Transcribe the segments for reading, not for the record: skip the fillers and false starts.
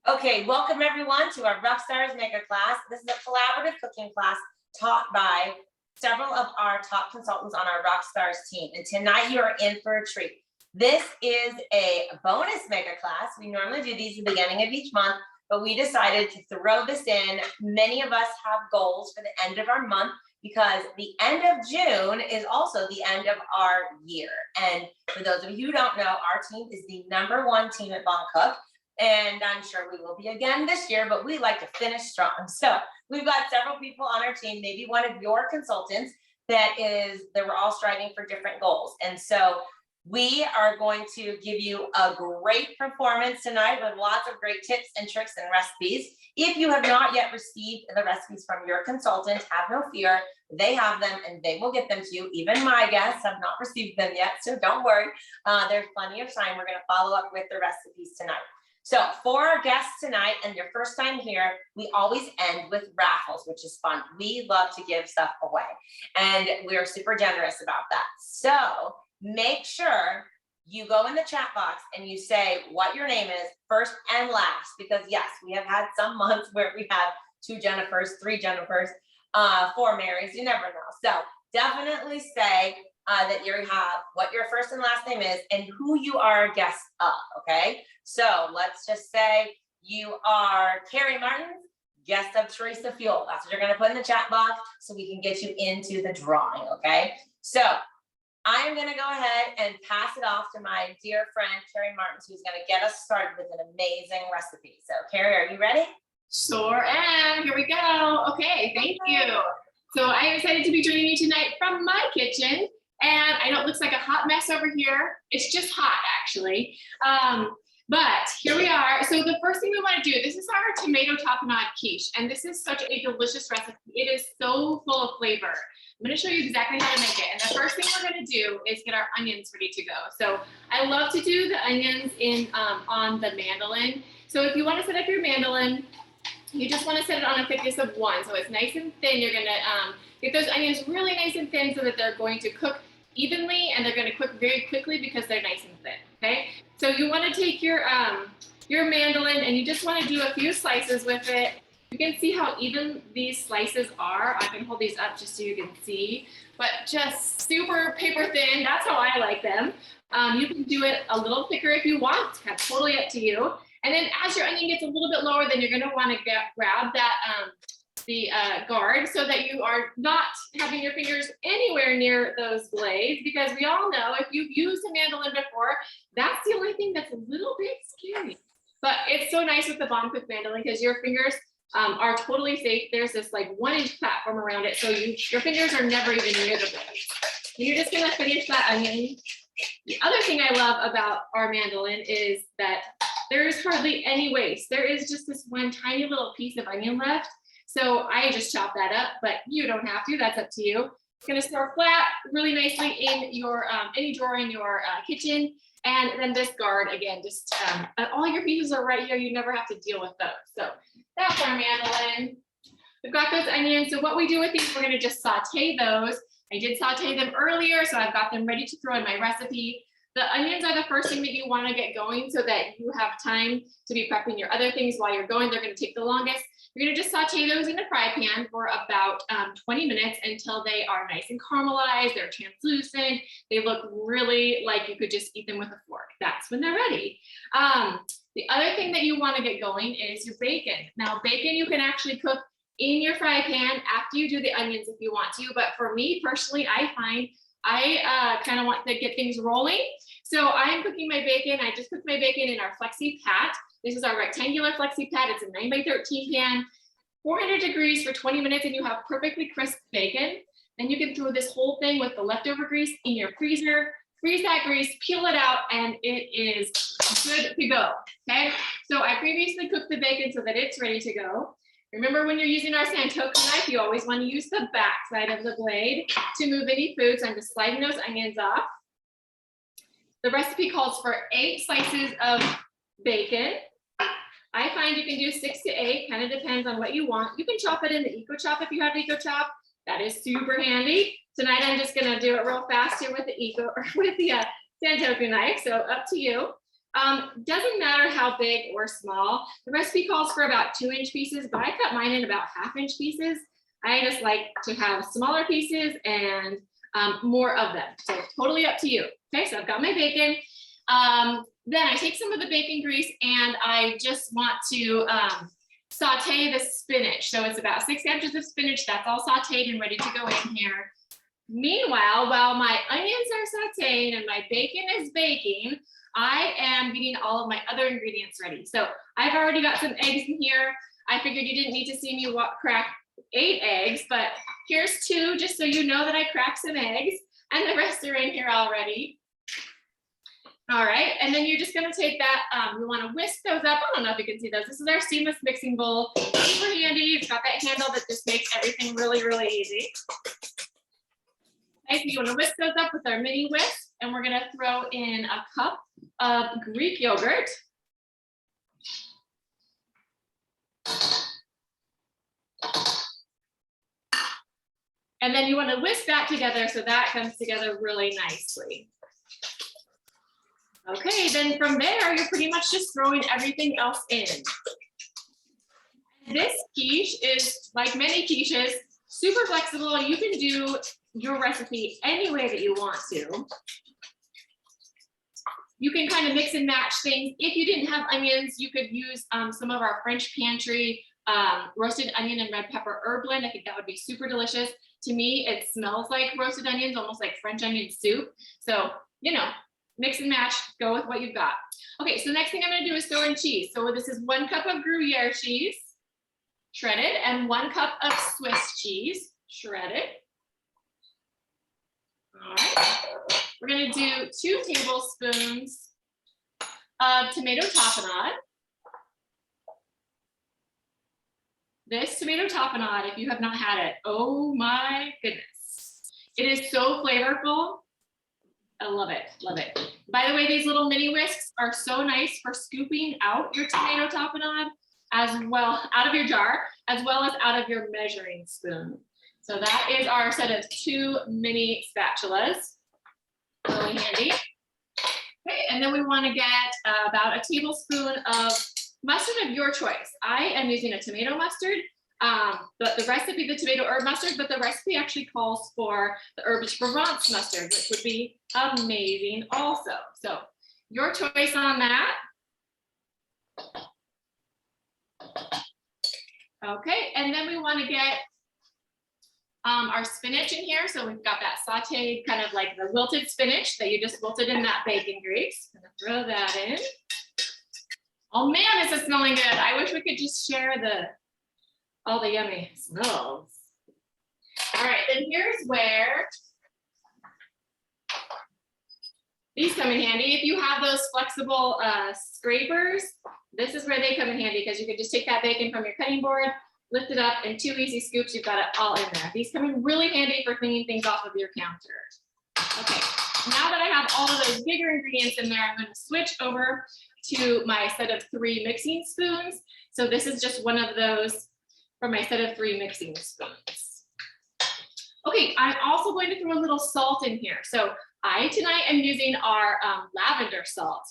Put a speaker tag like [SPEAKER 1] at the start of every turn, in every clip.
[SPEAKER 1] Okay, welcome everyone to our Rough Stars Maker class. This is a collaborative cooking class taught by several of our top consultants on our Rock Stars team. And tonight you are in for a treat. This is a bonus maker class. We normally do these at the beginning of each month, but we decided to throw this in. Many of us have goals for the end of our month because the end of June is also the end of our year. And for those of you who don't know, our team is the #1 team at Bon Cook. And I'm sure we will be again this year, but we like to finish strong. So we've got several people on our team, maybe one of your consultants that we're all striving for different goals. And so we are going to give you a great performance tonight with lots of great tips and tricks and recipes. If you have not yet received the recipes from your consultant, have no fear. They have them and they will get them to you. Even my guests have not received them yet, so don't worry. There's plenty of time. We're going to follow up with the recipes tonight. So for our guests tonight and your first time here, we always end with raffles, which is fun. We love to give stuff away and we're super generous about that. So make sure you go in the chat box and you say what your name is first and last, because yes, we have had some months where we have 2 Jennifers, 3 Jennifers, 4 Marys, you never know. So definitely say that you have what your first and last name is and who you are a guest of, okay? So let's just say you are Carrie Martin, guest of Teresa Fuel. That's what you're gonna put in the chat box so we can get you into the drawing, okay? So I am gonna go ahead and pass it off to my dear friend, Carrie Martin, who's gonna get us started with an amazing recipe. So Carrie, are you ready?
[SPEAKER 2] Sure am, here we go. Okay, thank you. So I am excited to be joining you tonight from my kitchen. And I know it looks like a hot mess over here. It's just hot, actually. But here we are. So the first thing we want to do, this is our tomato taconod quiche. And this is such a delicious recipe. It is so full of flavor. I'm going to show you exactly how to make it. And the first thing we're going to do is get our onions ready to go. So I love to do the onions on the mandolin. So if you want to set up your mandolin, you just want to set it on a thickness of 1. So it's nice and thin. You're going to get those onions really nice and thin so that they're going to cook evenly and they're going to cook very quickly because they're nice and thin. Okay, so you want to take your mandolin and you just want to do a few slices with it. You can see how even these slices are. I can hold these up just so you can see, but just super paper thin. That's how I like them. You can do it a little thicker if you want. That's totally up to you. And then as your onion gets a little bit lower, then you're going to want to grab that guard so that you are not having your fingers anywhere near those blades, because we all know if you've used a mandolin before, that's the only thing that's a little bit scary. But it's so nice with the Bon Cook mandolin because your fingers are totally safe. There's this like 1-inch platform around it, so your fingers are never even near the blades. And you're just gonna finish that onion. The other thing I love about our mandolin is that there is hardly any waste. There is just this one tiny little piece of onion left. So I just chop that up, but you don't have to, that's up to you. It's gonna store flat really nicely in your any drawer in your kitchen. And then this guard, again, just all your pieces are right here. You never have to deal with those. So that's our mandolin. We've got those onions. So what we do with these, we're gonna just saute those. I did saute them earlier, so I've got them ready to throw in my recipe. The onions are the first thing that you wanna get going so that you have time to be prepping your other things while you're going. They're gonna take the longest. You're gonna just saute those in a fry pan for about 20 minutes until they are nice and caramelized, they're translucent, they look really like you could just eat them with a fork. That's when they're ready. The other thing that you wanna get going is your bacon. Now bacon you can actually cook in your fry pan after you do the onions if you want to, but for me personally, I find I kind of want to get things rolling. So I'm cooking my bacon. I just cooked my bacon in our Flexipan. This is our rectangular Flexipan. It's a 9x13 pan, 400 degrees for 20 minutes, and you have perfectly crisp bacon. Then you can throw this whole thing with the leftover grease in your freezer, freeze that grease, peel it out, and it is good to go, okay? So I previously cooked the bacon so that it's ready to go. Remember when you're using our Santoku knife, you always want to use the back side of the blade to move any food. So I'm just sliding those onions off. The recipe calls for 8 slices of bacon. I find you can do 6 to 8, kind of depends on what you want. You can chop it in the Eco Chop if you have Eco Chop. That is super handy. Tonight I'm just gonna do it real fast here with the Santoku knife, so up to you. Doesn't matter how big or small. The recipe calls for about 2-inch pieces, but I cut mine in about 1/2-inch pieces. I just like to have smaller pieces and more of them. So totally up to you. Okay, so I've got my bacon. Then I take some of the bacon grease and I just want to saute the spinach. So it's about 6 inches of spinach. That's all sauteed and ready to go in here. Meanwhile, while my onions are sauteing and my bacon is baking, I am getting all of my other ingredients ready. So I've already got some eggs in here. I figured you didn't need to see me crack 8 eggs, but here's 2, just so you know that I cracked some eggs, and the rest are in here already. All right, and then you're just gonna take that, you wanna whisk those up. I don't know if you can see those. This is our seamless mixing bowl. Super handy, it's got that handle that just makes everything really, really easy. Okay, so you wanna whisk those up with our mini whisk, and we're gonna throw in a cup of Greek yogurt. And then you want to whisk that together so that comes together really nicely. Okay, then from there, you're pretty much just throwing everything else in. This quiche is, like many quiches, super flexible. You can do your recipe any way that you want to. You can kind of mix and match things. If you didn't have onions, you could use some of our French pantry roasted onion and red pepper herb blend. I think that would be super delicious. To me, it smells like roasted onions, almost like French onion soup. So, you know, mix and match, go with what you've got. Okay, so the next thing I'm gonna do is throw in cheese. So this is 1 cup of Gruyere cheese, shredded, and 1 cup of Swiss cheese, shredded. All right, we're gonna do 2 tablespoons of tomato tapenade. This tomato tapenade, if you have not had it, oh my goodness. It is so flavorful. I love it, love it. By the way, these little mini whisks are so nice for scooping out your tomato tapenade as well, out of your jar, as well as out of your measuring spoon. So that is our set of 2 mini spatulas, really handy. Okay, and then we wanna get about a tablespoon of mustard of your choice. I am using a tomato mustard, but the recipe, the tomato herb mustard, but the recipe actually calls for the herb de Provence mustard, which would be amazing also. So your choice on that. Okay, and then we want to get our spinach in here. So we've got that sauteed, kind of like the wilted spinach that you just wilted in that bacon grease. I'm gonna throw that in. Oh man, this is smelling good. I wish we could just share all the yummy smells. All right, then here's where these come in handy. If you have those flexible scrapers, this is where they come in handy, because you can just take that bacon from your cutting board, lift it up, and 2 easy scoops, you've got it all in there. These come in really handy for cleaning things off of your counter. Okay, now that I have all of those bigger ingredients in there, I'm going to switch over to my set of 3 mixing spoons. So this is just one of those from my set of 3 mixing spoons. Okay, I'm also going to throw a little salt in here. So I tonight am using our lavender salt.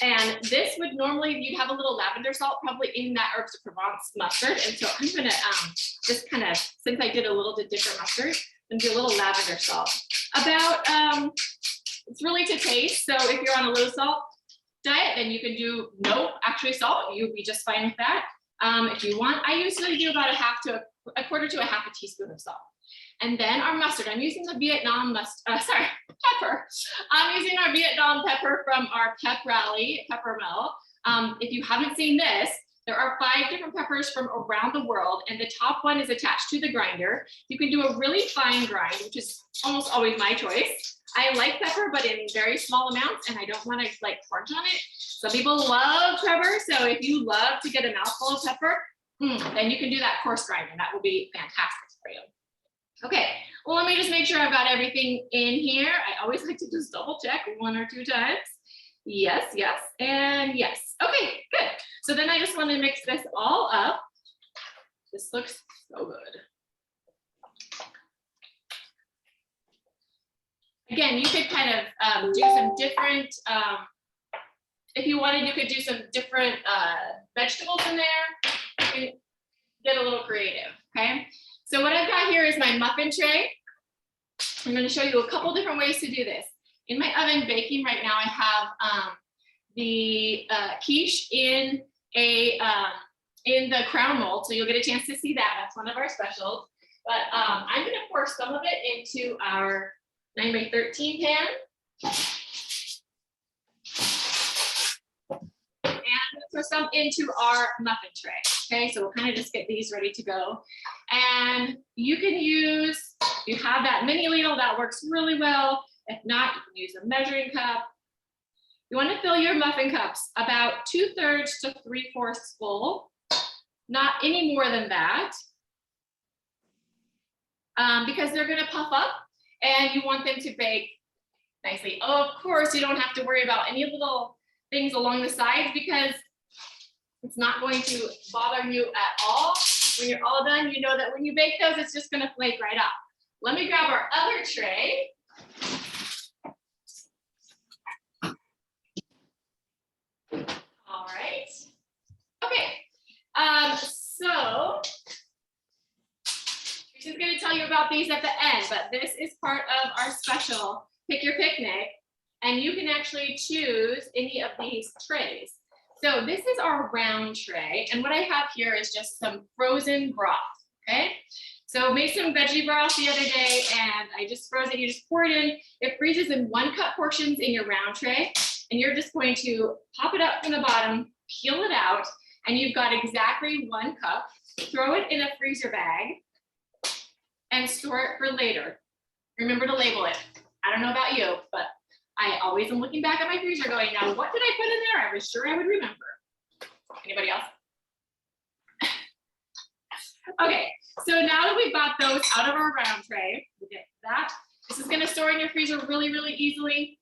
[SPEAKER 2] And this would normally, you'd have a little lavender salt probably in that herbs de Provence mustard. And so I'm gonna just kind of, since I did a little bit different mustard, and do a little lavender salt. About, it's really to taste. So if you're on a low salt diet, then you can do no actually salt. You'll be just fine with that. If you want, I usually do about a quarter to a half a teaspoon of salt. And then our mustard, I'm using the Vietnam pepper. I'm using our Vietnam pepper from our Pep Rally pepper mill. If you haven't seen this, there are 5 different peppers from around the world, and the top one is attached to the grinder. You can do a really fine grind, which is almost always my choice. I like pepper, but in very small amounts, and I don't want to like crunch on it. Some people love pepper, so if you love to get a mouthful of pepper, then you can do that coarse grind, and that will be fantastic for you. Okay, well, let me just make sure I've got everything in here. I always like to just double check 1 or 2 times. Yes, yes, and yes. Okay, good. So then I just want to mix this all up. This looks so good. Again, you could kind of do some different If you wanted, you could do some different vegetables in there. You can get a little creative, okay? So what I've got here is my muffin tray. I'm going to show you a couple different ways to do this. In my oven baking right now, I have the quiche in the crown mold, so you'll get a chance to see that. That's one of our specials. But I'm going to pour some of it into our 9x13 pan. And throw some into our muffin tray. Okay, so we'll kind of just get these ready to go. And you can use, you have that mini ladle, that works really well. If not, you can use a measuring cup. You want to fill your muffin cups about 2/3 to 3/4 full, not any more than that, because they're going to puff up and you want them to bake nicely. Of course, you don't have to worry about any little things along the sides because it's not going to bother you at all. When you're all done, you know that when you bake those, it's just going to flake right off. Let me grab our other tray. All right. Okay. So she's going to tell you about these at the end, but this is part of our special Pick Your Picnic, and you can actually choose any of these trays. So this is our round tray, and what I have here is just some frozen broth, okay? So made some veggie broth the other day, and I just froze it. You just pour it in. It freezes in 1 cup portions in your round tray, and you're just going to pop it up from the bottom, peel it out, and you've got exactly 1 cup. Throw it in a freezer bag and store it for later. Remember to label it. I don't know about you, but I always am looking back at my freezer going, now what did I put in there? I was sure I would remember. Anybody else? Okay, so now that we've got those out of our round tray, we'll get that. This is gonna store in your freezer really, really easily.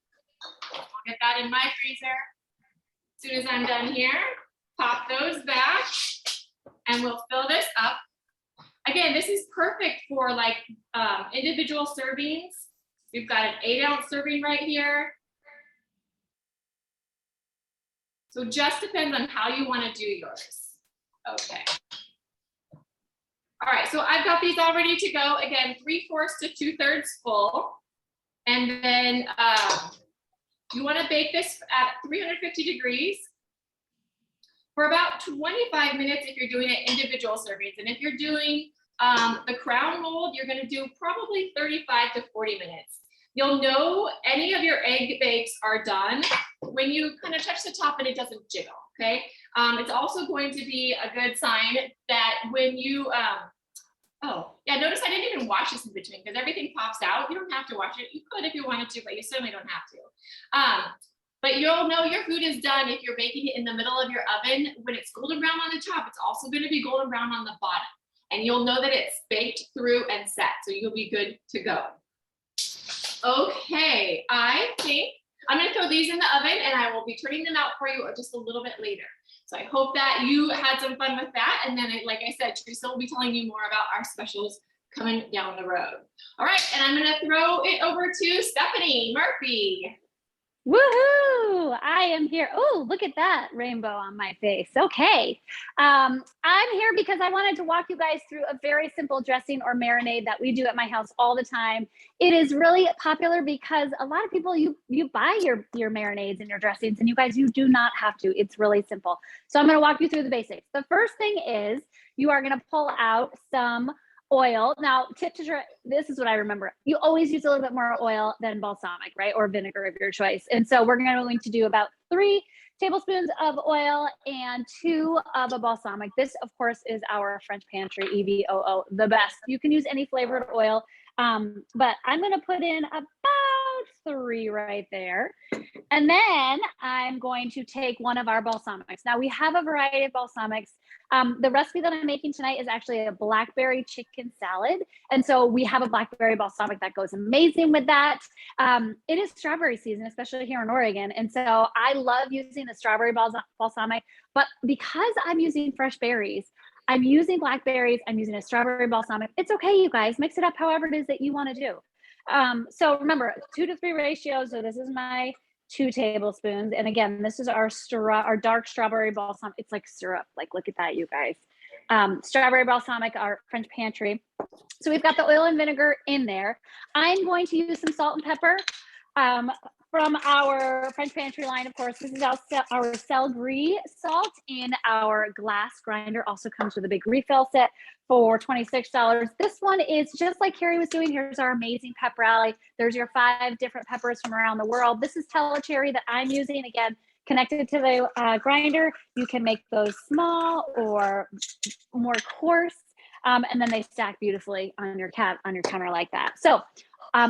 [SPEAKER 2] I'll get that in my freezer. As soon as I'm done here, pop those back and we'll fill this up. Again, this is perfect for like individual servings. We've got an 8-ounce serving right here. So just depends on how you want to do yours. Okay. All right, so I've got these all ready to go. Again, 3/4 to 2/3 full. And then you want to bake this at 350 degrees for about 25 minutes if you're doing it individual servings. And if you're doing the crown mold, you're going to do probably 35 to 40 minutes. You'll know any of your egg bakes are done when you kind of touch the top and it doesn't jiggle, okay? It's also going to be a good sign that when you, oh, yeah, notice I didn't even wash this in between because everything pops out. You don't have to wash it. You could if you wanted to, but you certainly don't have to. But you'll know your food is done if you're baking it in the middle of your oven. When it's golden brown on the top, it's also going to be golden brown on the bottom. And you'll know that it's baked through and set, so you'll be good to go. Okay, I think I'm going to throw these in the oven and I will be turning them out for you just a little bit later. So I hope that you had some fun with that. And then, like I said, Teresa will be telling you more about our specials coming down the road. All right, and I'm going to throw it over to Stephanie Murphy.
[SPEAKER 3] Woohoo! I am here. Oh, look at that rainbow on my face. Okay. I'm here because I wanted to walk you guys through a very simple dressing or marinade that we do at my house all the time. It is really popular because a lot of people, you buy your marinades and your dressings, and you guys, you do not have to. It's really simple. So I'm going to walk you through the basics. The first thing is you are going to pull out some oil. Now, this is what I remember. You always use a little bit more oil than balsamic, right? Or vinegar of your choice. And so we're going to do about 3 tablespoons of oil and 2 of a balsamic. This, of course, is our French Pantry EVOO, the best. You can use any flavored oil, but I'm going to put in about 3 right there. And then I'm going to take one of our balsamics. Now, we have a variety of balsamics. The recipe that I'm making tonight is actually a blackberry chicken salad. And so we have a blackberry balsamic that goes amazing with that. It is strawberry season, especially here in Oregon. And so I love using the strawberry balsamic, but because I'm using fresh berries, I'm using blackberries, I'm using a strawberry balsamic. It's okay, you guys, mix it up however it is that you want to do. So remember, 2 to 3 ratio. So this is my 2 tablespoons. And again, this is our dark strawberry balsam. It's like syrup. Like, look at that, you guys. Strawberry balsamic, our French pantry. So we've got the oil and vinegar in there. I'm going to use some salt and pepper from our French pantry line. Of course, this is our celery salt in our glass grinder. Also comes with a big refill set for $26. This one is just like Carrie was doing. Here's our amazing pepper alley. There's your 5 different peppers from around the world. This is telecherry that I'm using. Again, connected to the grinder. You can make those small or more coarse. And then they stack beautifully on your counter like that. So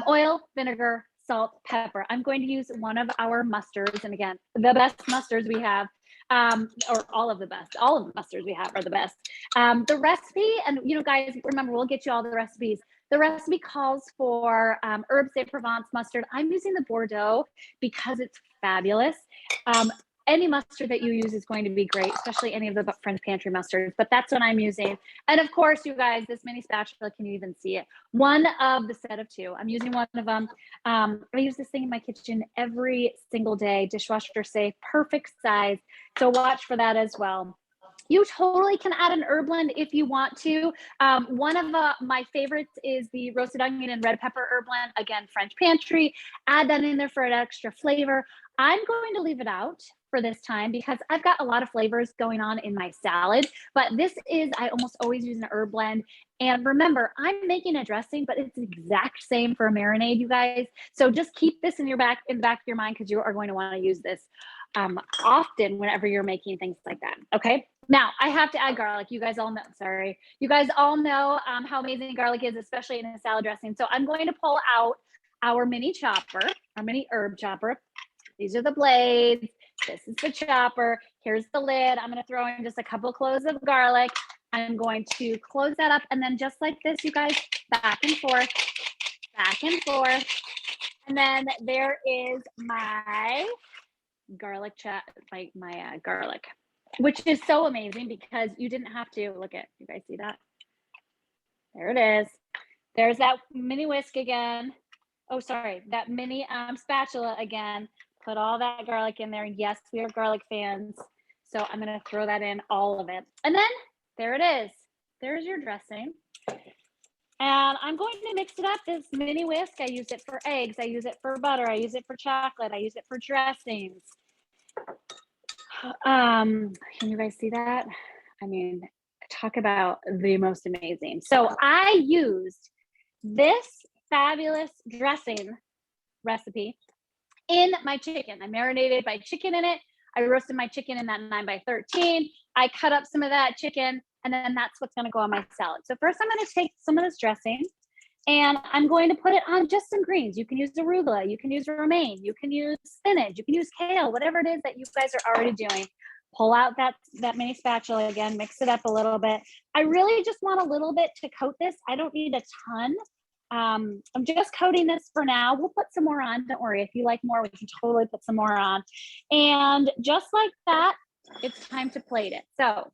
[SPEAKER 3] oil, vinegar, salt, pepper. I'm going to use one of our mustards. And again, the best mustards we have, or all of the mustards we have are the best. The recipe, and guys, remember, we'll get you all the recipes. The recipe calls for Herbes de Provence mustard. I'm using the Bordeaux because it's fabulous. Any mustard that you use is going to be great, especially any of the French pantry mustards, but that's what I'm using. And of course, you guys, this mini spatula, can you even see it? One of the set of 2. I'm using one of them. I use this thing in my kitchen every single day, dishwasher safe, perfect size. So watch for that as well. You totally can add an herb blend if you want to. One of my favorites is the roasted onion and red pepper herb blend. Again, French pantry. Add that in there for an extra flavor. I'm going to leave it out for this time because I've got a lot of flavors going on in my salad, but I almost always use an herb blend. And remember, I'm making a dressing, but it's the exact same for a marinade, you guys. So just keep this in the back of your mind because you are going to want to use this often whenever you're making things like that. Okay. Now I have to add garlic. You guys all know how amazing garlic is, especially in a salad dressing. So I'm going to pull out our mini herb chopper. These are the blades. This is the chopper. Here's the lid. I'm going to throw in just a couple cloves of garlic. I'm going to close that up. And then just like this, you guys, back and forth. And then there is my garlic my garlic, which is so amazing because you didn't have to look at, you guys see that? There it is. There's that mini whisk again. Oh, sorry, that mini spatula again. Put all that garlic in there. Yes, we are garlic fans. So I'm going to throw that in, all of it. And then there it is. There's your dressing. And I'm going to mix it up. This mini whisk, I use it for eggs. I use it for butter. I use it for chocolate. I use it for dressings. Can you guys see that? I mean, talk about the most amazing. So I used this fabulous dressing recipe in my chicken. I marinated my chicken in it. I roasted my chicken in that 9x13. I cut up some of that chicken, and then that's what's going to go on my salad. So first I'm going to take some of this dressing and I'm going to put it on just some greens. You can use arugula, you can use romaine, you can use spinach, you can use kale, whatever it is that you guys are already doing. Pull out that mini spatula again, mix it up a little bit. I really just want a little bit to coat this. I don't need a ton. I'm just coating this for now. We'll put some more on. Don't worry. If you like more, we can totally put some more on. And just like that, it's time to plate it. So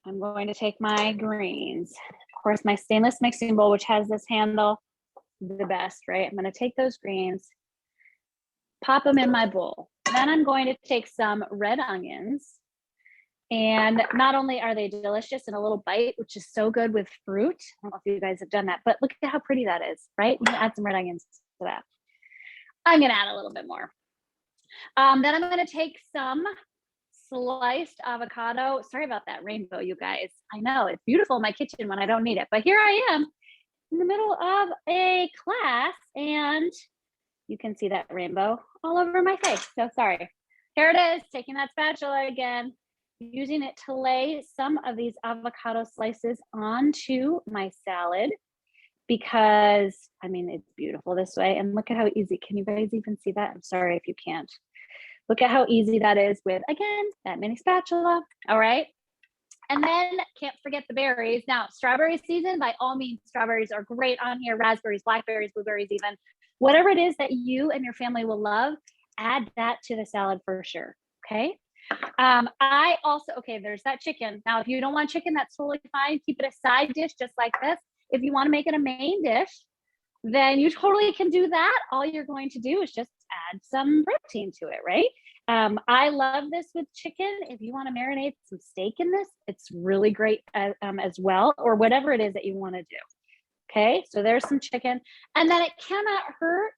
[SPEAKER 3] I'm going to take my greens. Of course, my stainless mixing bowl, which has this handle, the best, right? I'm going to take those greens, pop them in my bowl. Then I'm going to take some red onions. And not only are they delicious in a little bite, which is so good with fruit. I don't know if you guys have done that, but look at how pretty that is, right? You can add some red onions to that. I'm going to add a little bit more. Then I'm going to take some sliced avocado. Sorry about that rainbow, you guys. I know it's beautiful in my kitchen when I don't need it, but here I am in the middle of a class and you can see that rainbow all over my face. So sorry. Here it is, taking that spatula again, using it to lay some of these avocado slices onto my salad because, I mean, it's beautiful this way. And look at how easy, can you guys even see that? I'm sorry if you can't. Look at how easy that is with, again, that mini spatula. All right. And then can't forget the berries. Now, strawberry season, by all means, strawberries are great on here. Raspberries, blackberries, blueberries, even. Whatever it is that you and your family will love, add that to the salad for sure. Okay. I also, okay, there's that chicken. Now, if you don't want chicken, that's totally fine. Keep it a side dish just like this. If you want to make it a main dish, then you totally can do that. All you're going to do is just add some protein to it, right? I love this with chicken. If you want to marinate some steak in this, it's really great as well, or whatever it is that you want to do. Okay, so there's some chicken. And then it cannot hurt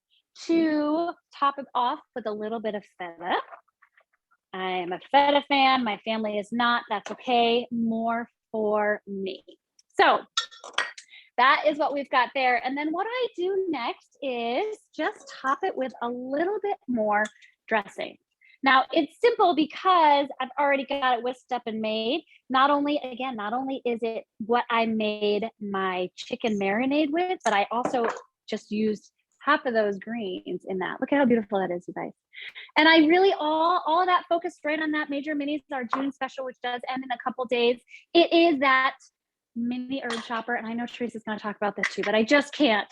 [SPEAKER 3] to top it off with a little bit of feta. I am a feta fan. My family is not. That's okay. More for me. So that is what we've got there. And then what I do next is just top it with a little bit more dressing. Now it's simple because I've already got it whisked up and made. Not only is it what I made my chicken marinade with, but I also just used half of those greens in that. Look at how beautiful that is, you guys. And I really, all of that focused right on that Major Minis, our June special, which does end in a couple days. It is that mini herb chopper. And I know Teresa's going to talk about this too, but I just can't.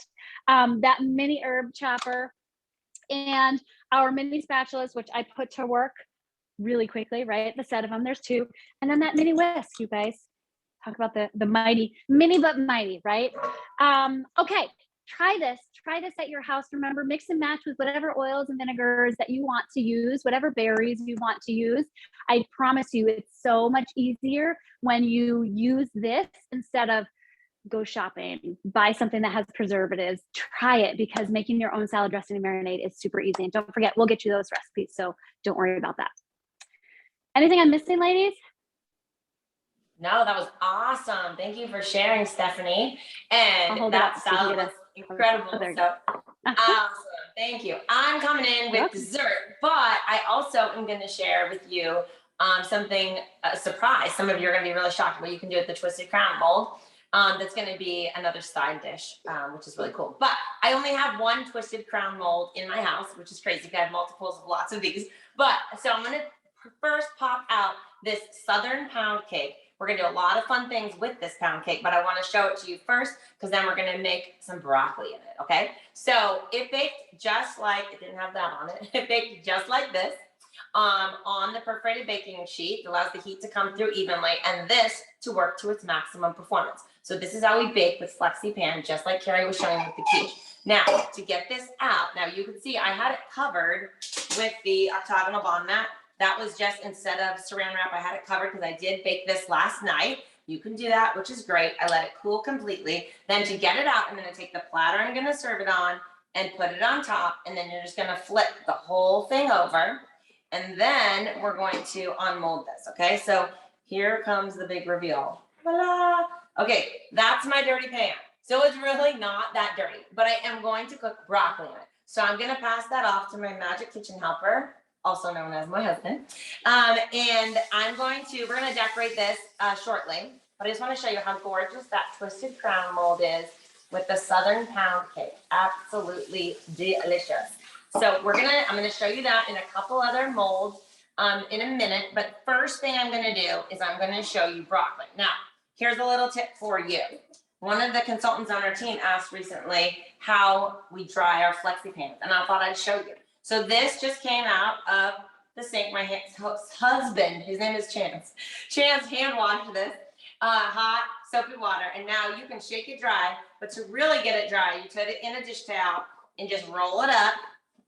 [SPEAKER 3] That mini herb chopper and our mini spatulas, which I put to work really quickly, right? The set of them, there's 2. And then that mini whisk, you guys. Talk about the mighty, mini but mighty, right? Okay. Try this at your house. Remember, mix and match with whatever oils and vinegars that you want to use, whatever berries you want to use. I promise you, it's so much easier when you use this instead of go shopping, buy something that has preservatives. Try it, because making your own salad dressing and marinade is super easy. And don't forget, we'll get you those recipes, so don't worry about that. Anything I'm missing, ladies?
[SPEAKER 1] No, that was awesome. Thank you for sharing, Stephanie. And that salad was incredible. So awesome. Thank you. I'm coming in with dessert, but I also am going to share with you something, a surprise. Some of you are going to be really shocked what you can do with the twisted crown mold. That's going to be another side dish, which is really cool. But I only have one twisted crown mold in my house, which is crazy. I have multiples of lots of these. But so I'm going to first pop out this Southern pound cake. We're going to do a lot of fun things with this pound cake, but I want to show it to you first, because then we're going to make some broccoli in it, okay? So it baked just like, it didn't have that on it. It baked just like this on the perforated baking sheet. It allows the heat to come through evenly, and this to work to its maximum performance. So this is how we bake with Flexipan, just like Carrie was showing with the quiche. Now, to get this out, now you can see I had it covered with the octagonal bond mat. That was just, instead of saran wrap, I had it covered because I did bake this last night. You can do that, which is great. I let it cool completely. Then to get it out, I'm going to take the platter I'm going to serve it on and put it on top. And then you're just going to flip the whole thing over. And then we're going to unmold this. Okay, so here comes the big reveal. Voila. Okay, that's my dirty pan. So it's really not that dirty, but I am going to cook broccoli in it. So I'm going to pass that off to my magic kitchen helper, also known as my husband. And we're going to decorate this shortly, but I just want to show you how gorgeous that twisted crown mold is with the Southern pound cake. Absolutely delicious. So I'm going to show you that in a couple other molds in a minute, but first thing I'm going to do is I'm going to show you broccoli. Now, here's a little tip for you. One of the consultants on our team asked recently how we dry our Flexipans, and I thought I'd show you. So this just came out of the sink. My husband, his name is Chance. Chance hand washed this hot soapy water, and now you can shake it dry. But to really get it dry, you put it in a dish towel and just roll it up,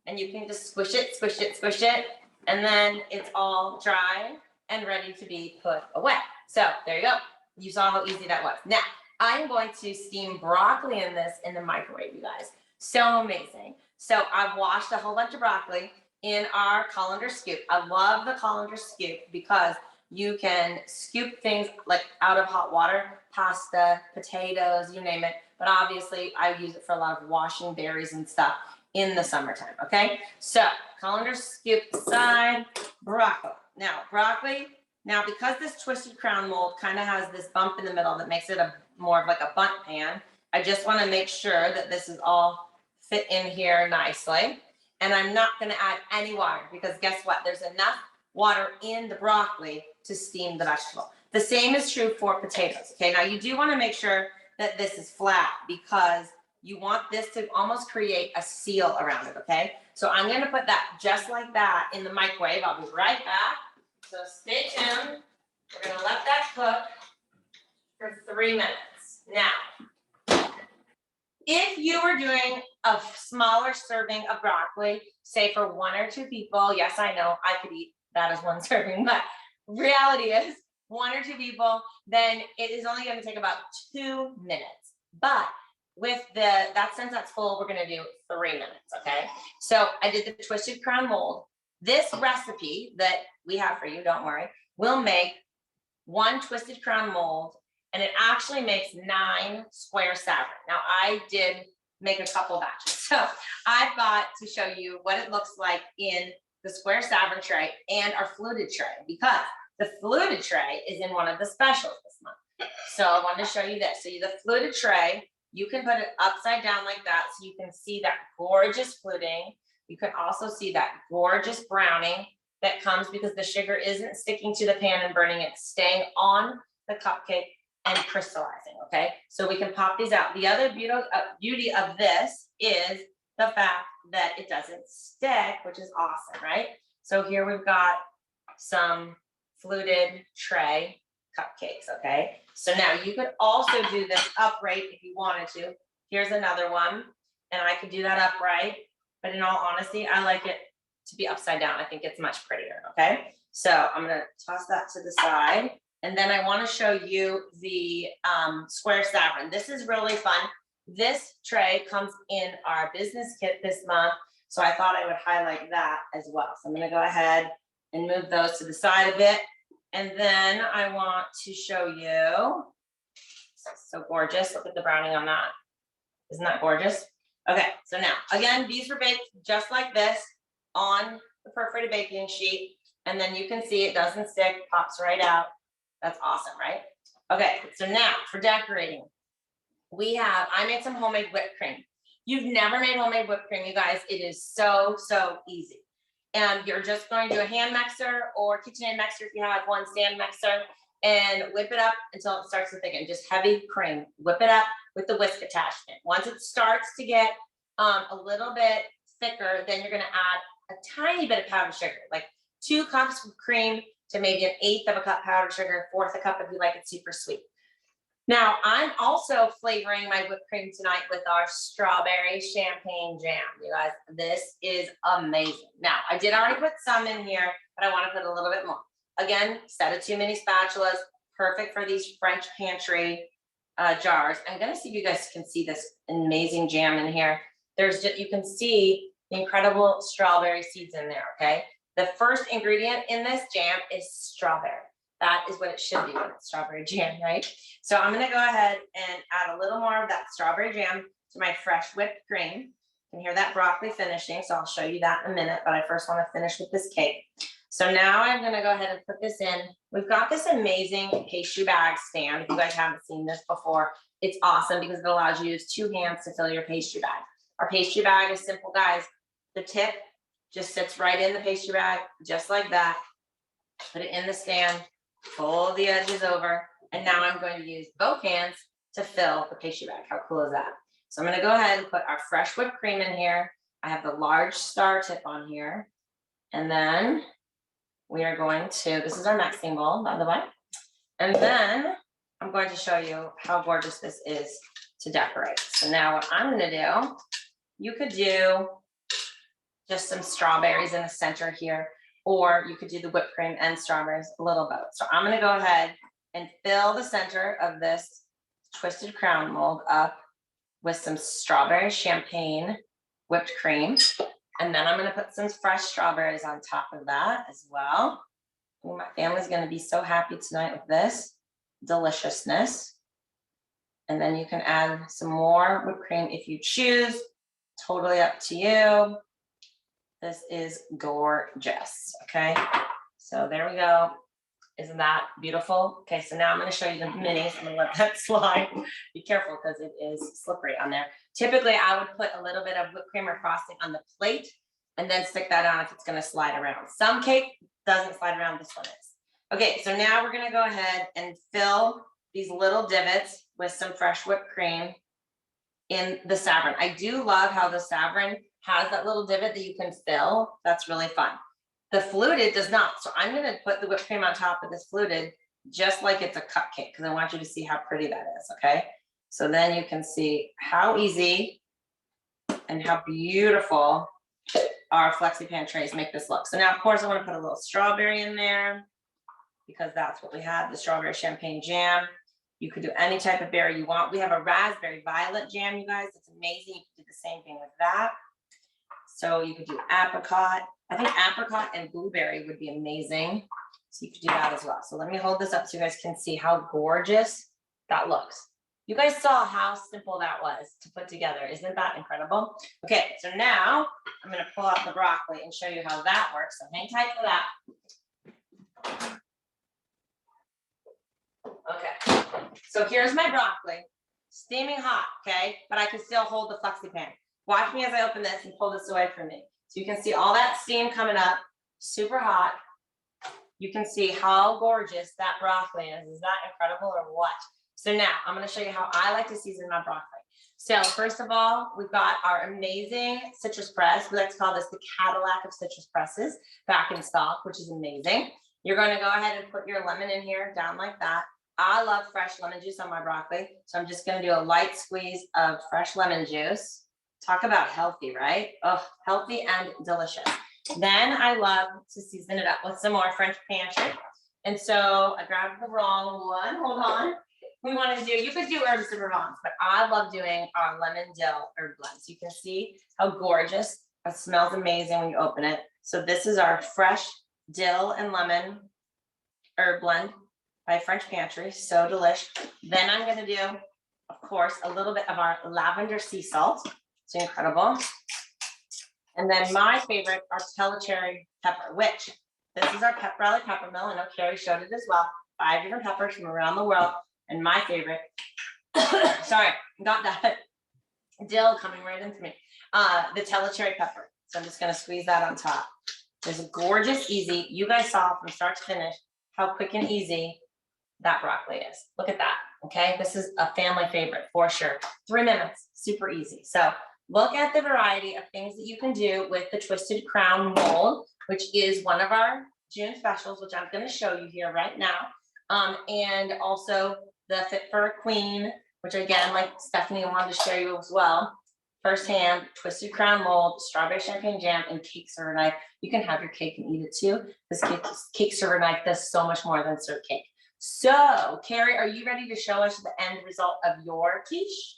[SPEAKER 1] and you can just squish it, squish it, squish it, and then it's all dry and ready to be put away. So there you go. You saw how easy that was. Now I'm going to steam broccoli in this in the microwave, you guys. So amazing. So I've washed a whole bunch of broccoli in our colander scoop. I love the colander scoop because you can scoop things like out of hot water, pasta, potatoes, you name it. But obviously I use it for a lot of washing berries and stuff in the summertime, okay? So colander scoop aside, broccoli. Now because this twisted crown mold kind of has this bump in the middle that makes it more of like a bundt pan, I just want to make sure that this is all fit in here nicely. And I'm not going to add any water because guess what? There's enough water in the broccoli to steam the vegetable. The same is true for potatoes. Okay, now you do want to make sure that this is flat because you want this to almost create a seal around it. Okay, so I'm going to put that just like that in the microwave. I'll be right back. So stay tuned. We're going to let that cook for 3 minutes. Now, If you were doing a smaller serving of broccoli, say for 1 or 2 people, yes, I know I could eat that as 1 serving, but reality is 1 or 2 people, then it is only going to take about 2 minutes. But with since that's full, we're going to do 3 minutes. Okay. So I did the twisted crown mold. This recipe that we have for you, don't worry, will make 1 twisted crown mold, and it actually makes 9 square saffron. Now I did make a couple batches, so I've got to show you what it looks like in the square saffron tray and our fluted tray, because the fluted tray is in one of the specials this month. So I wanted to show you this. So the fluted tray, you can put it upside down like that so you can see that gorgeous fluting. You can also see that gorgeous browning that comes because the sugar isn't sticking to the pan and burning, it's staying on the cupcake and crystallizing, okay? So we can pop these out. The other beauty of this is the fact that it doesn't stick, which is awesome, right? So here we've got some fluted tray cupcakes, okay? So now you could also do this upright if you wanted to. Here's another one, and I could do that upright, but in all honesty, I like it to be upside down. I think it's much prettier, okay? So I'm gonna toss that to the side. And then I wanna show you the square saffron. This is really fun. This tray comes in our business kit this month. So I thought I would highlight that as well. So I'm gonna go ahead and move those to the side a bit. And then I want to show you, so gorgeous, look at the browning on that. Isn't that gorgeous? Okay, so now, again, these were baked just like this on the perforated baking sheet. And then you can see it doesn't stick, pops right out. That's awesome, right? Okay, so now for decorating, I made some homemade whipped cream. You've never made homemade whipped cream, you guys. It is so, so easy. And you're just going to do a hand mixer or KitchenAid mixer if you have one, stand mixer, and whip it up until it starts to thicken. Just heavy cream. Whip it up with the whisk attachment. Once it starts to get a little bit thicker, then you're going to add a tiny bit of powdered sugar, like 2 cups of cream to maybe 1/8 of a cup powdered sugar, 1/4 a cup if you like it super sweet. Now, I'm also flavoring my whipped cream tonight with our strawberry champagne jam. You guys, this is amazing. Now, I did already put some in here, but I want to put a little bit more. Again, set of 2 mini spatulas, perfect for these French pantry jars. I'm going to see if you guys can see this amazing jam in here. You can see the incredible strawberry seeds in there, okay? The first ingredient in this jam is strawberry. That is what it should be when it's strawberry jam, right? So I'm gonna go ahead and add a little more of that strawberry jam to my fresh whipped cream. You can hear that broccoli finishing, so I'll show you that in a minute, but I first wanna finish with this cake. So now I'm gonna go ahead and put this in. We've got this amazing pastry bag stand. If you guys haven't seen this before, it's awesome because it allows you to use 2 hands to fill your pastry bag. Our pastry bag is simple, guys. The tip just sits right in the pastry bag, just like that. Put it in the stand, fold the edges over, and now I'm going to use both hands to fill the pastry bag. How cool is that? So I'm going to go ahead and put our fresh whipped cream in here. I have the large star tip on here. And then we are going to, this is our mixing bowl, by the way. And then I'm going to show you how gorgeous this is to decorate. So now what I'm going to do, you could do just some strawberries in the center here, or you could do the whipped cream and strawberries, a little both. So I'm gonna go ahead and fill the center of this twisted crown mold up with some strawberry champagne whipped cream. And then I'm gonna put some fresh strawberries on top of that as well. Ooh, my family's gonna be so happy tonight with this deliciousness. And then you can add some more whipped cream if you choose, totally up to you. This is gorgeous, okay? So there we go. Isn't that beautiful? Okay, so now I'm gonna show you the minis. I'm gonna let that slide. Be careful because it is slippery on there. Typically, I would put a little bit of whipped cream or frosting on the plate and then stick that on if it's gonna slide around. Some cake doesn't slide around, this one is. Okay, so now we're gonna go ahead and fill these little divots with some fresh whipped cream in the saffron. I do love how the saffron has that little divot that you can fill. That's really fun. The fluted does not. So I'm gonna put the whipped cream on top of this fluted just like it's a cupcake because I want you to see how pretty that is, okay? So then you can see how easy and how beautiful our Flexipan trays make this look. So now, of course, I want to put a little strawberry in there because that's what we have, the strawberry champagne jam. You could do any type of berry you want. We have a raspberry violet jam, you guys. It's amazing. You could do the same thing with that. So you could do apricot. I think apricot and blueberry would be amazing. So you could do that as well. So let me hold this up so you guys can see how gorgeous that looks. You guys saw how simple that was to put together. Isn't that incredible? Okay, so now I'm gonna pull out the broccoli and show you how that works. So hang tight for that. Okay, so here's my broccoli, steaming hot, okay? But I can still hold the Flexipan. Watch me as I open this and pull this away from me. So you can see all that steam coming up, super hot. You can see how gorgeous that broccoli is. Is that incredible or what? So now I'm going to show you how I like to season my broccoli. So first of all, we've got our amazing citrus press. We like to call this the Cadillac of citrus presses back in stock, which is amazing. You're going to go ahead and put your lemon in here down like that. I love fresh lemon juice on my broccoli. So I'm just going to do a light squeeze of fresh lemon juice. Talk about healthy, right? Oh, healthy and delicious. Then I love to season it up with some more French pantry. And so I grabbed the wrong one. Hold on. We wanted to do, you could do herbs de Provence, but I love doing our lemon dill herb blend. So you can see how gorgeous it smells, amazing when you open it. So this is our fresh dill and lemon herb blend by French Pantry. So delish. Then I'm going to do, of course, a little bit of our lavender sea salt. It's incredible. And then my favorite, our cherry pepper, which this is our rally pepper mill. I know Carrie showed it as well. 5 different peppers from around the world. And my favorite, sorry, got that dill coming right into me. The cherry pepper. So I'm just gonna squeeze that on top. There's a gorgeous, easy. You guys saw from start to finish how quick and easy that broccoli is. Look at that. Okay, this is a family favorite for sure. 3 minutes, super easy. So look at the variety of things that you can do with the Twisted Crown mold, which is one of our June specials, which I'm going to show you here right now. And also the Fit for a Queen, which again, like Stephanie wanted to show you as well. Firsthand, Twisted Crown mold, strawberry champagne jam, and cake server knife. You can have your cake and eat it too. This cake server knife does so much more than serve cake. So, Carrie, are you ready to show us the end result of your quiche?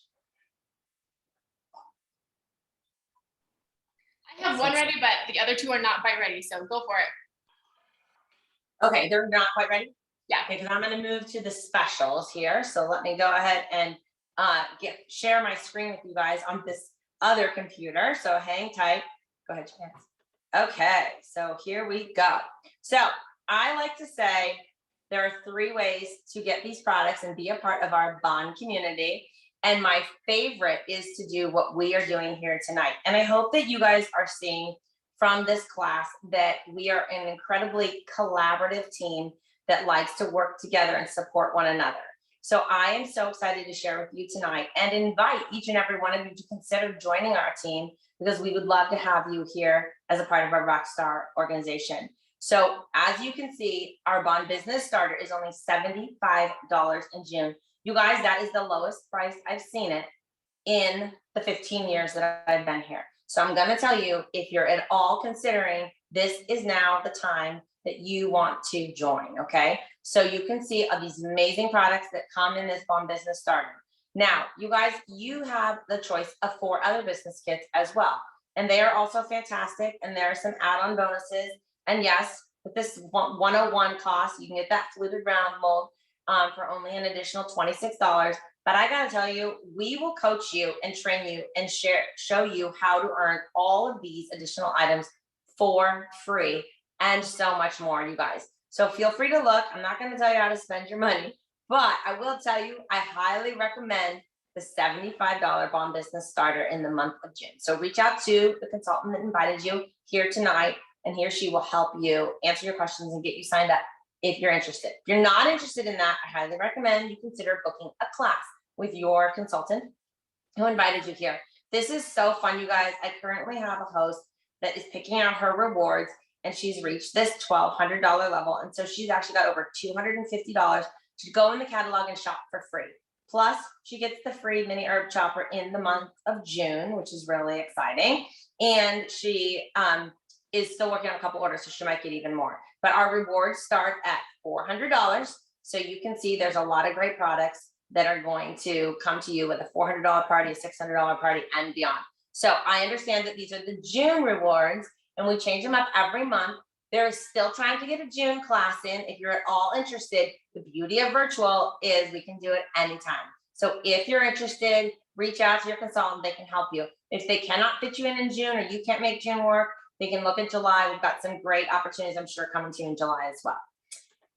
[SPEAKER 2] I have one ready, but the other 2 are not quite ready, so go for it.
[SPEAKER 1] Okay, they're not quite ready?
[SPEAKER 2] Yeah.
[SPEAKER 1] Okay, because I'm going to move to the specials here. So let me go ahead and share my screen with you guys on this other computer. So hang tight. Go ahead, Chance. Okay, so here we go. So I like to say there are 3 ways to get these products and be a part of our bond community. And my favorite is to do what we are doing here tonight. And I hope that you guys are seeing from this class that we are an incredibly collaborative team that likes to work together and support one another. So I am so excited to share with you tonight and invite each and every one of you to consider joining our team because we would love to have you here as a part of our Rockstar organization. So as you can see, our Bond Business Starter is only $75 in June. You guys, that is the lowest price I've seen it in the 15 years that I've been here. So I'm going to tell you, if you're at all considering, this is now the time that you want to join, okay? So you can see these amazing products that come in this Bond Business Starter. Now, you guys, you have the choice of 4 other business kits as well. And they are also fantastic. And there are some add-on bonuses. And yes, with this 101 cost, you can get that fluted round mold for only an additional $26. But I gotta tell you, we will coach you and train you and show you how to earn all of these additional items for free and so much more, you guys. So feel free to look. I'm not gonna tell you how to spend your money, but I will tell you, I highly recommend the $75 Bond Business Starter in the month of June. So reach out to the consultant that invited you here tonight, and he or she will help you answer your questions and get you signed up if you're interested. If you're not interested in that, I highly recommend you consider booking a class with your consultant who invited you here. This is so fun, you guys. I currently have a host that is picking out her rewards, and she's reached this $1,200 level. And so she's actually got over $250 to go in the catalog and shop for free. Plus, she gets the free mini herb chopper in the month of June, which is really exciting. And she is still working on a couple orders, so she might get even more. But our rewards start at $400. So you can see there's a lot of great products that are going to come to you with a $400 party, a $600 party, and beyond. So I understand that these are the June rewards, and we change them up every month. There is still time to get a June class in. If you're at all interested, the beauty of virtual is we can do it anytime. So if you're interested, reach out to your consultant. They can help you. If they cannot fit you in June, or you can't make June work, they can look in July. We've got some great opportunities, I'm sure, coming to you in July as well.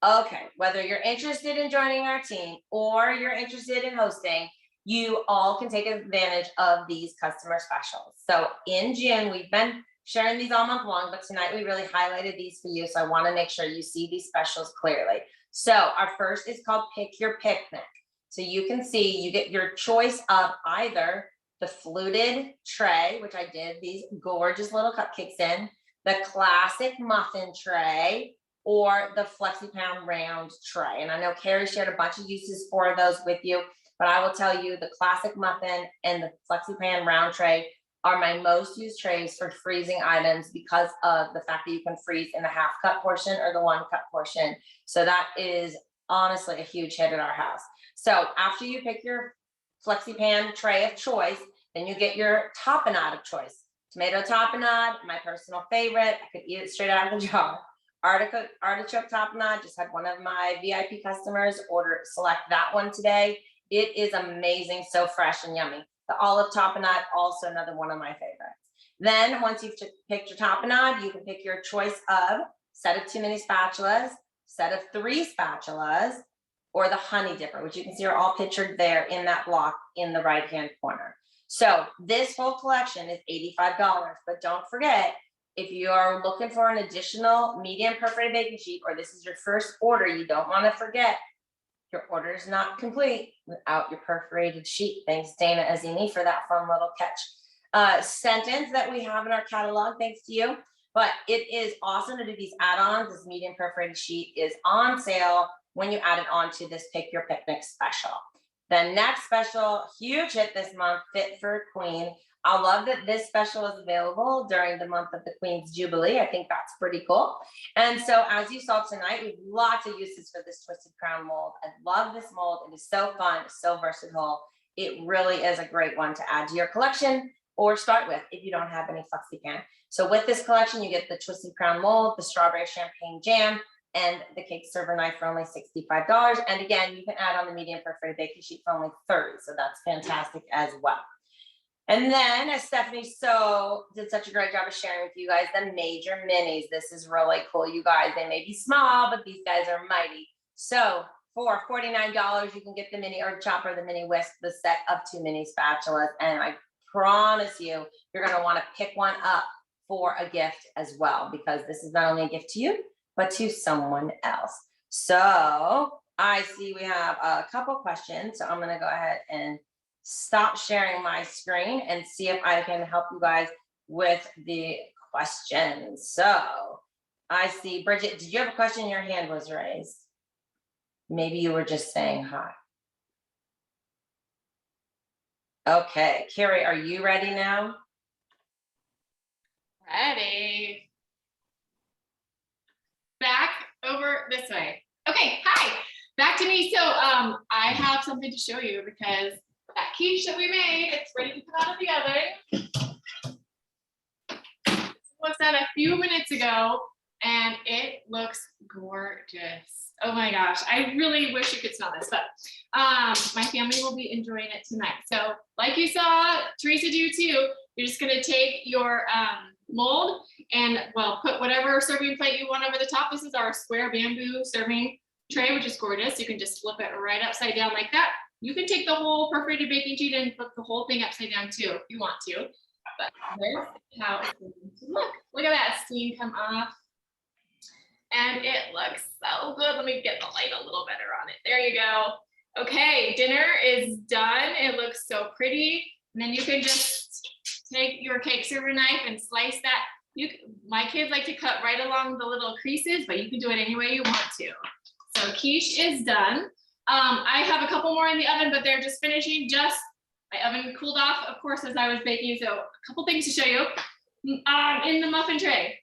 [SPEAKER 1] Okay, whether you're interested in joining our team or you're interested in hosting, you all can take advantage of these customer specials. So in June, we've been sharing these all month long, but tonight we really highlighted these for you. So I want to make sure you see these specials clearly. So our first is called Pick Your Picnic. So you can see you get your choice of either the fluted tray, which I did these gorgeous little cupcakes in, the classic muffin tray, or the Flexipan round tray. And I know Carrie shared a bunch of uses for those with you, but I will tell you the classic muffin and the Flexipan round tray are my most used trays for freezing items because of the fact that you can freeze in the half cup portion or the 1 cup portion. So that is honestly a huge hit at our house. So after you pick your Flexipan tray of choice, then you get your tapenade of choice. Tomato tapenade, my personal favorite. I could eat it straight out of the jar. Artichoke tapenade, just had one of my VIP customers select that one today. It is amazing, so fresh and yummy. The olive tapenade, also another one of my favorites. Then once you've picked your tapenade, you can pick your choice of set of 2 mini spatulas, set of 3 spatulas, or the honey dipper, which you can see are all pictured there in that block in the right-hand corner. So this whole collection is $85, but don't forget, if you are looking for an additional medium perforated baking sheet, or this is your first order, you don't want to forget, your order is not complete without your perforated sheet. Thanks, Dana Azini, for that fun little catch. Sentence that we have in our catalog, thanks to you. But it is awesome to do these add-ons. This medium perforated sheet is on sale when you add it on to this Pick Your Picnic special. The next special, huge hit this month, Fit for a Queen. I love that this special is available during the month of the Queen's Jubilee. I think that's pretty cool. And so as you saw tonight, we have lots of uses for this twisted crown mold. I love this mold. It is so fun, so versatile. It really is a great one to add to your collection or start with if you don't have any Flexipan. So with this collection, you get the twisted crown mold, the strawberry champagne jam, and the cake server knife for only $65. And again, you can add on the medium perforated baking sheet for only $30. So that's fantastic as well. And then, as Stephanie did such a great job of sharing with you guys, the major minis. This is really cool, you guys. They may be small, but these guys are mighty. So for $49, you can get the mini herb chopper, the mini whisk, the set of 2 mini spatulas. And I promise you, you're going to want to pick one up for a gift as well, because this is not only a gift to you, but to someone else. So I see we have a couple questions. So I'm going to go ahead and stop sharing my screen and see if I can help you guys with the questions. So I see, Bridget, did you have a question? Your hand was raised. Maybe you were just saying hi. Okay, Carrie, are you ready now?
[SPEAKER 2] Ready. Back over this way. Okay, hi, back to me. So I have something to show you because that quiche that we made, it's ready to come out of the oven. This was that a few minutes ago, and it looks gorgeous. Oh my gosh, I really wish you could smell this, but my family will be enjoying it tonight. So like you saw Teresa do too, you're just gonna take your mold and put whatever serving plate you want over the top. This is our square bamboo serving tray, which is gorgeous. You can just flip it right upside down like that. You can take the whole perforated baking sheet and flip the whole thing upside down too, if you want to. But here's how it's going to look. Look at that steam come off. And it looks so good. Let me get the light a little better on it. There you go. Okay, dinner is done. It looks so pretty. And then you can just take your cake server knife and slice that. My kids like to cut right along the little creases, but you can do it any way you want to. So quiche is done. I have a couple more in the oven, but they're just finishing. My oven cooled off, of course, as I was baking. So a couple things to show you. In the muffin tray,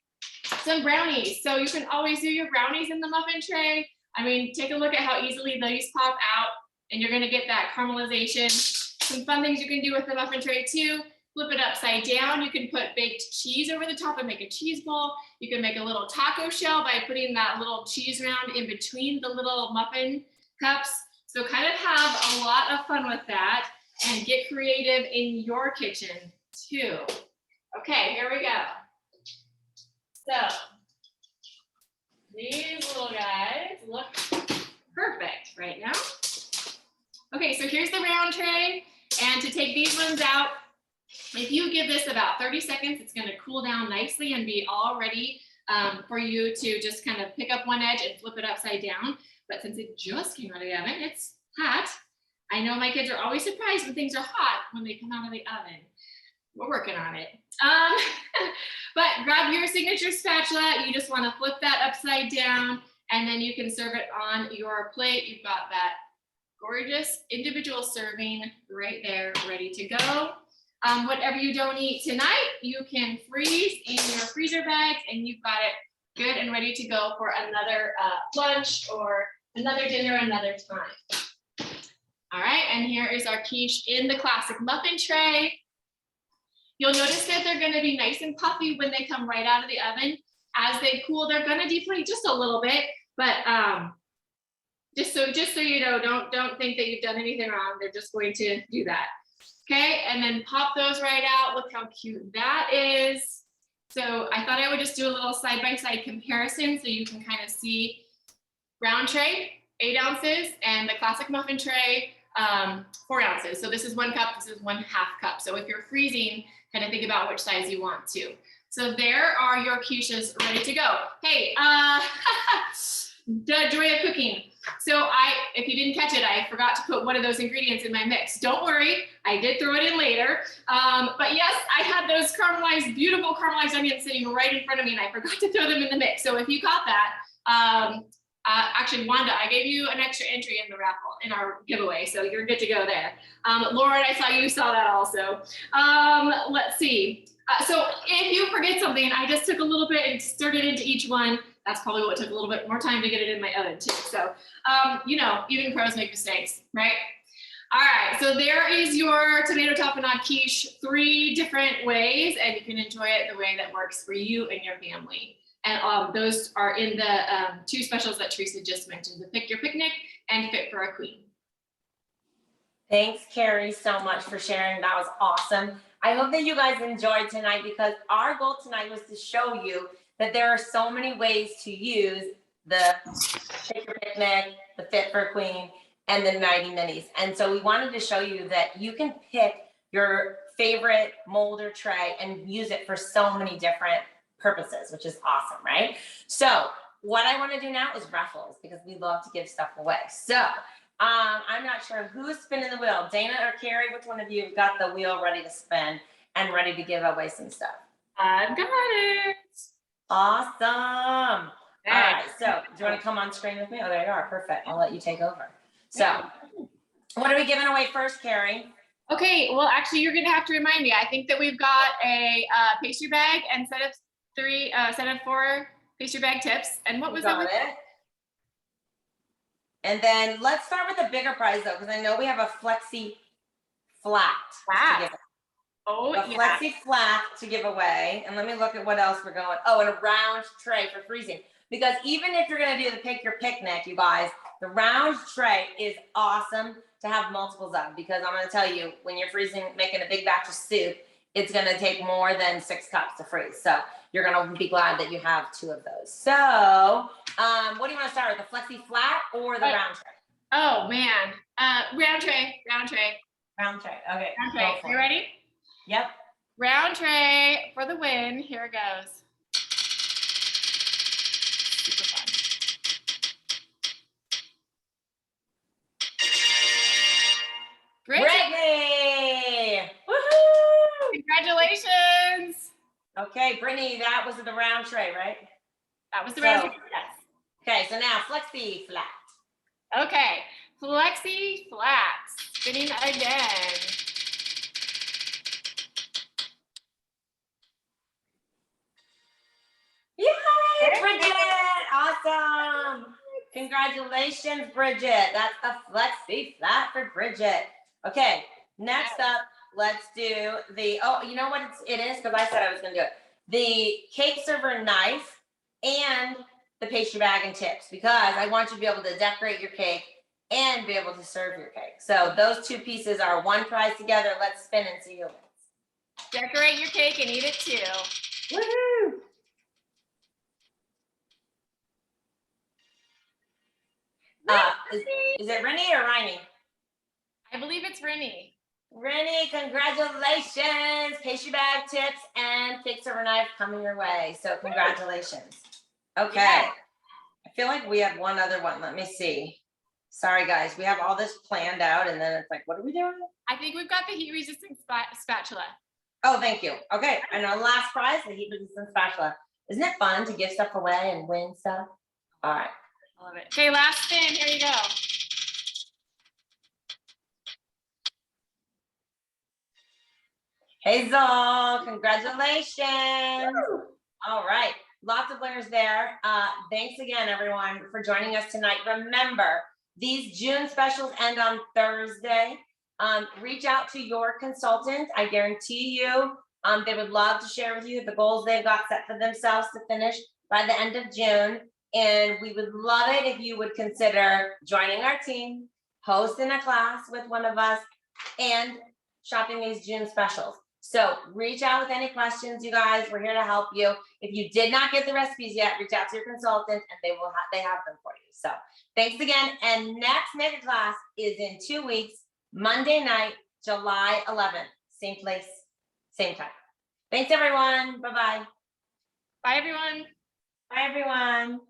[SPEAKER 2] some brownies. So you can always do your brownies in the muffin tray. I mean, take a look at how easily these pop out, and you're gonna get that caramelization. Some fun things you can do with the muffin tray too. Flip it upside down. You can put baked cheese over the top and make a cheese bowl. You can make a little taco shell by putting that little cheese round in between the little muffin cups. So kind of have a lot of fun with that and get creative in your kitchen too. Okay, here we go. So these little guys look perfect right now. Okay, so here's the round tray. And to take these ones out, if you give this about 30 seconds, it's gonna cool down nicely and be all ready for you to just kind of pick up one edge and flip it upside down. But since it just came out of the oven, it's hot. I know my kids are always surprised when things are hot when they come out of the oven. We're working on it. But grab your signature spatula. You just wanna flip that upside down, and then you can serve it on your plate. You've got that gorgeous individual serving right there, ready to go. Whatever you don't eat tonight, you can freeze in your freezer bags, and you've got it good and ready to go for another lunch or another dinner another time. All right, and here is our quiche in the classic muffin tray. You'll notice that they're gonna be nice and puffy when they come right out of the oven. As they cool, they're gonna deflate just a little bit, but just so you know, don't think that you've done anything wrong. They're just going to do that. Okay, and then pop those right out. Look how cute that is. So I thought I would just do a little side-by-side comparison so you can kind of see round tray, 8 ounces, and the classic muffin tray, 4 ounces. So this is 1 cup, this is 1/2 cup. So if you're freezing, kind of think about which size you want to. So there are your quiches ready to go. Hey, the joy of cooking. So if you didn't catch it, I forgot to put one of those ingredients in my mix. Don't worry, I did throw it in later. But yes, I had those beautiful caramelized onions sitting right in front of me, and I forgot to throw them in the mix. So if you caught that, actually, Wanda, I gave you an extra entry in the raffle, in our giveaway, so you're good to go there. Lauren, I saw you saw that also. Let's see. So if you forget something, I just took a little bit and stirred it into each one. That's probably what took a little bit more time to get it in my oven too. So, you know, even pros make mistakes, right? All right, so there is your tomato tapenade quiche, 3 different ways, and you can enjoy it the way that works for you and your family. And those are in the 2 specials that Teresa just mentioned, the Pick Your Picnic and Fit for a Queen.
[SPEAKER 1] Thanks, Carrie, so much for sharing. That was awesome. I hope that you guys enjoyed tonight, because our goal tonight was to show you that there are so many ways to use the Pick Your Picnic, the Fit for a Queen, and the Mighty Minis. And so we wanted to show you that you can pick your favorite mold or tray and use it for so many different purposes, which is awesome, right? So what I want to do now is raffles, because we love to give stuff away. So I'm not sure who's spinning the wheel, Dana or Carrie. Which one of you have got the wheel ready to spin and ready to give away some stuff?
[SPEAKER 2] I've got it.
[SPEAKER 1] Awesome. All right, so do you want to come on screen with me? Oh, there you are. Perfect. I'll let you take over. So what are we giving away first, Carrie?
[SPEAKER 2] Okay, well, actually, you're gonna have to remind me. I think that we've got a pastry bag and set of 4 pastry bag tips. And what was that?
[SPEAKER 1] And then let's start with the bigger prize though, because I know we have a Flexi Flat. To give away.
[SPEAKER 2] Oh,
[SPEAKER 1] a Flexi Flat to give away. And let me look at what else we're going. Oh, and a round tray for freezing. Because even if you're gonna do the Pick Your Picnic, you guys, the round tray is awesome to have multiples of, because I'm gonna tell you, when you're freezing, making a big batch of soup, it's gonna take more than 6 cups to freeze. So you're gonna be glad that you have 2 of those. So what do you wanna start with, the Flexi Flat or the round tray?
[SPEAKER 2] Oh man, round tray.
[SPEAKER 1] Round tray, okay.
[SPEAKER 2] Round tray, you ready?
[SPEAKER 1] Yep.
[SPEAKER 2] Round tray for the win, here it goes. Super fun.
[SPEAKER 1] Brittany! Woohoo!
[SPEAKER 2] Congratulations!
[SPEAKER 1] Okay, Brittany, that was the round tray, right?
[SPEAKER 2] That was the round tray, yes.
[SPEAKER 1] Okay, so now Flexi Flat.
[SPEAKER 2] Okay, Flexi flats, spinning again.
[SPEAKER 1] Yay, Bridget! Awesome! Congratulations, Bridget. That's a flexi flat for Bridget. Okay, next up, let's do the, oh, you know what it is? Because I said I was going to do it. The cake server knife and the pastry bag and tips, because I want you to be able to decorate your cake and be able to serve your cake. So those two pieces are one prize together. Let's spin and see who wins.
[SPEAKER 2] Decorate your cake and eat it too.
[SPEAKER 1] Woohoo! Is it Rennie or Riney?
[SPEAKER 2] I believe it's Rennie.
[SPEAKER 1] Rennie, congratulations. Pastry bag, tips, and cake server knife coming your way. So congratulations. Okay.
[SPEAKER 2] Yeah.
[SPEAKER 1] I feel like we have one other one. Let me see. Sorry, guys. We have all this planned out, and then it's like, what are we doing?
[SPEAKER 2] I think we've got the heat resistant spatula.
[SPEAKER 1] Oh, thank you. Okay. And our last prize, the heat resistant spatula. Isn't it fun to give stuff away and win stuff? All right.
[SPEAKER 2] I love it. Okay, last spin. Here you go.
[SPEAKER 1] Hazel, congratulations. Woo. All right. Lots of winners there. Thanks again, everyone, for joining us tonight. Remember, these June specials end on Thursday. Reach out to your consultant. I guarantee you they would love to share with you the goals they've got set for themselves to finish by the end of June. And we would love it if you would consider joining our team, hosting a class with one of us, and shopping these June specials. So reach out with any questions, you guys. We're here to help you. If you did not get the recipes yet, reach out to your consultant and they have them for you. So thanks again. And next mega class is in 2 weeks, Monday night, July 11th. Same place, same time. Thanks, everyone. Bye-bye.
[SPEAKER 2] Bye, everyone.
[SPEAKER 1] Bye, everyone.